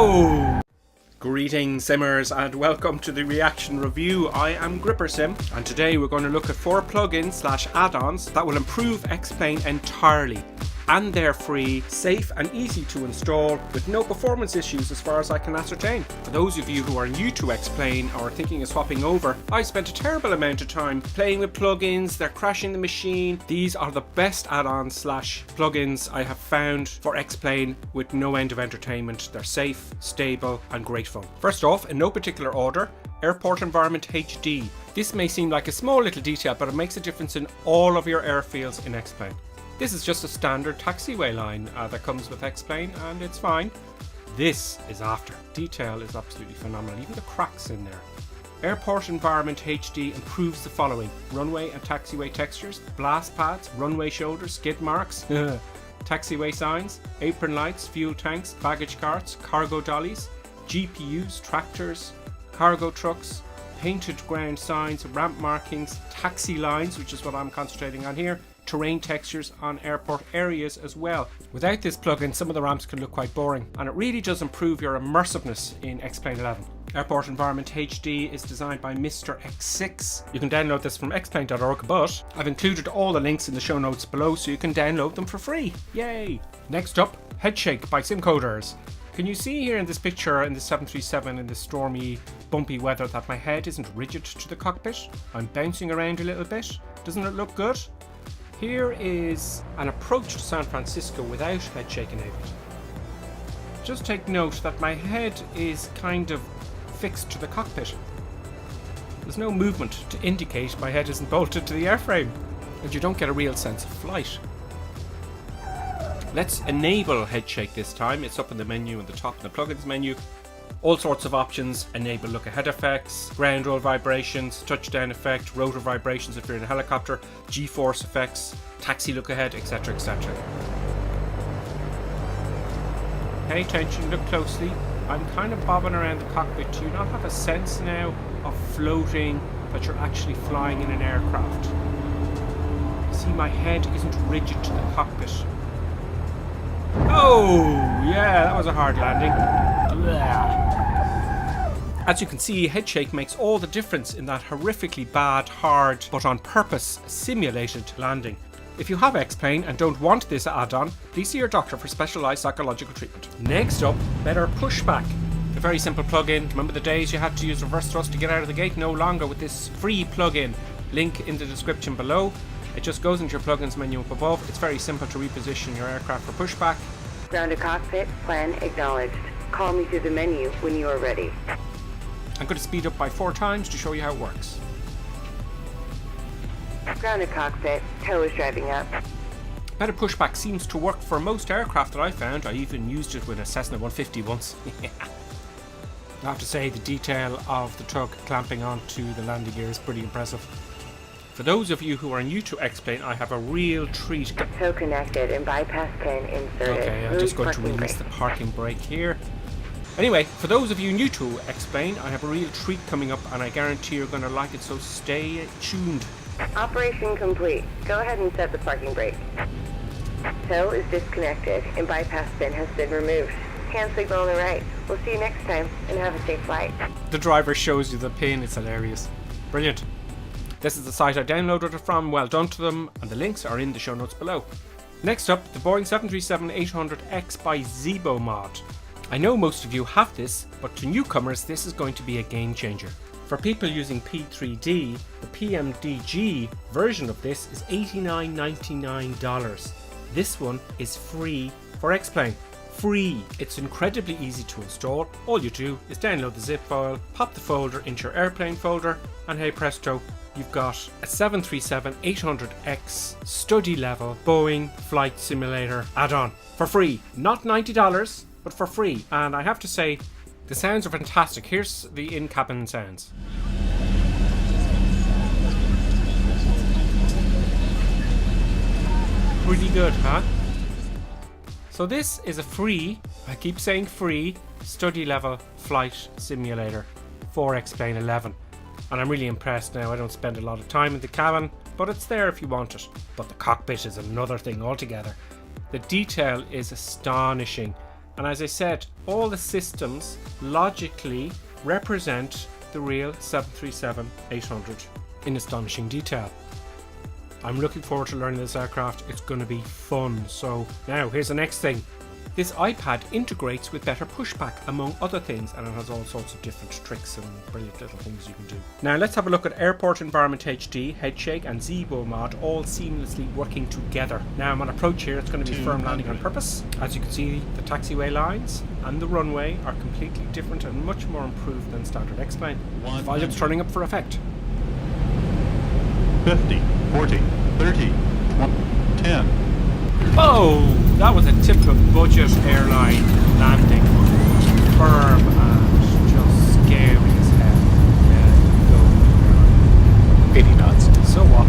Oh! Greetings Simmers and welcome to the reaction review. I am GripperSim and today we're going to look at 4 plugins / add-ons that will improve X-Plane entirely. And they're free, safe and easy to install with no performance issues as far as I can ascertain. For those of you who are new to X-Plane or thinking of swapping over, I spent a terrible amount of time playing with plugins, they're crashing the machine. These are the best add-ons / plugins I have found for X-Plane with no end of entertainment. They're safe, stable and great fun. First off, in no particular order, Airport Environment HD. This may seem like a small little detail, but it makes a difference in all of your airfields in X-Plane. This is just a standard taxiway line that comes with X-Plane and it's fine. This is after. Detail is absolutely phenomenal, even the cracks in there. Airport Environment HD improves the following: runway and taxiway textures, blast pads, runway shoulders, skid marks, taxiway signs, apron lights, fuel tanks, baggage carts, cargo dollies, GPUs, tractors, cargo trucks, painted ground signs, ramp markings, taxi lines, which is what I'm concentrating on here, terrain textures on airport areas as well. Without this plugin, some of the ramps can look quite boring, and it really does improve your immersiveness in X-Plane 11. Airport Environment HD is designed by Mr. X6. You can download this from xplane.org, but I've included all the links in the show notes below so you can download them for free. Yay! Next up, HeadShake by SimCoders. Can you see here in this picture in the 737 in the stormy, bumpy weather that my head isn't rigid to the cockpit? I'm bouncing around a little bit. Doesn't it look good? Here is an approach to San Francisco without HeadShake enabled. Just take note that my head is kind of fixed to the cockpit. There's no movement to indicate my head isn't bolted to the airframe, and you don't get a real sense of flight. Let's enable HeadShake this time. It's up in the menu at the top in the plugins menu. All sorts of options: enable look ahead effects, ground roll vibrations, touchdown effect, rotor vibrations if you're in a helicopter, G-force effects, taxi look ahead, etc, etc. Pay attention, look closely. I'm kind of bobbing around the cockpit. Do you not have a sense now of floating, that you're actually flying in an aircraft? See, my head isn't rigid to the cockpit. Oh, yeah, that was a hard landing. As you can see, HeadShake makes all the difference in that horrifically bad, hard, but on purpose simulated landing. If you have X-Plane and don't want this add-on, please see your doctor for specialised psychological treatment. Next up, better pushback. A very simple plugin. Remember the days you had to use reverse thrust to get out of the gate? No longer with this free plugin. Link in the description below. It just goes into your plugins menu up above. It's very simple to reposition your aircraft for pushback. Grounded cockpit, plan acknowledged. Call me through the menu when you are ready. I'm going to speed up by 4 times to show you how it works. Grounded cockpit, tow is driving up. Better pushback seems to work for most aircraft that I found. I even used it with a Cessna 150 once. I have to say the detail of the tug clamping onto the landing gear is pretty impressive. For those of you who are new to X-Plane, I have a real treat. Tow connected and bypass pin inserted. Okay, I'm just going to release the parking brake here. Anyway, for those of you new to X-Plane, I have a real treat coming up and I guarantee you're going to like it, so stay tuned. Operation complete. Go ahead and set the parking brake. Tow is disconnected and bypass pin has been removed. Hand signal on the right. We'll see you next time and have a safe flight. The driver shows you the pin, it's hilarious. Brilliant. This is the site I downloaded it from, well done to them, and the links are in the show notes below. Next up, the Boeing 737-800X by Zibo mod. I know most of you have this, but to newcomers this is going to be a game changer. For people using P3D, the PMDG version of this is $89.99. This one is free for X-Plane. Free! It's incredibly easy to install. All you do is download the zip file, pop the folder into your airplane folder, and hey presto, you've got a 737-800X study level Boeing flight simulator add-on for free. Not $90, but for free. And I have to say, the sounds are fantastic. Here's the in-cabin sounds. Pretty good, huh? So this is a free, I keep saying free, study level flight simulator for X-Plane 11. And I'm really impressed now. I don't spend a lot of time in the cabin, but it's there if you want it. But the cockpit is another thing altogether. The detail is astonishing. And as I said, all the systems logically represent the real 737-800 in astonishing detail. I'm looking forward to learning this aircraft. It's going to be fun. So now here's the next thing. This iPad integrates with better pushback, among other things, and it has all sorts of different tricks and brilliant little things you can do. Now let's have a look at Airport Environment HD, HeadShake and Zibo mod all seamlessly working together. Now I'm on approach here, it's going to be firm landing on purpose. As you can see, the taxiway lines and the runway are completely different and much more improved than standard X-plane. Volume's turning up for effect. 50, 40, 30, 20, 10. Oh, that was a typical budget airline landing. Firm and just scary as hell. Yeah, go. 80 knots. So what?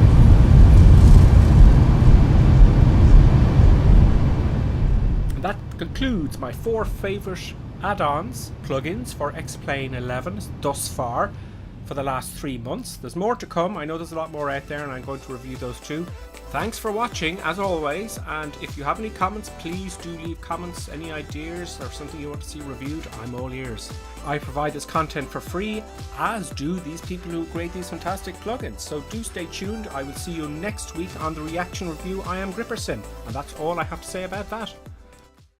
And that concludes my 4 favourite add-ons, plugins for X-Plane 11 thus far for the last 3 months. There's more to come. I know there's a lot more out there and I'm going to review those too. Thanks for watching as always, and if you have any comments, please do leave comments, any ideas or something you want to see reviewed. I'm all ears. I provide this content for free, as do these people who create these fantastic plugins, so do stay tuned. I will see you next week on the reaction review. I am GripperSim, and that's all I have to say about that.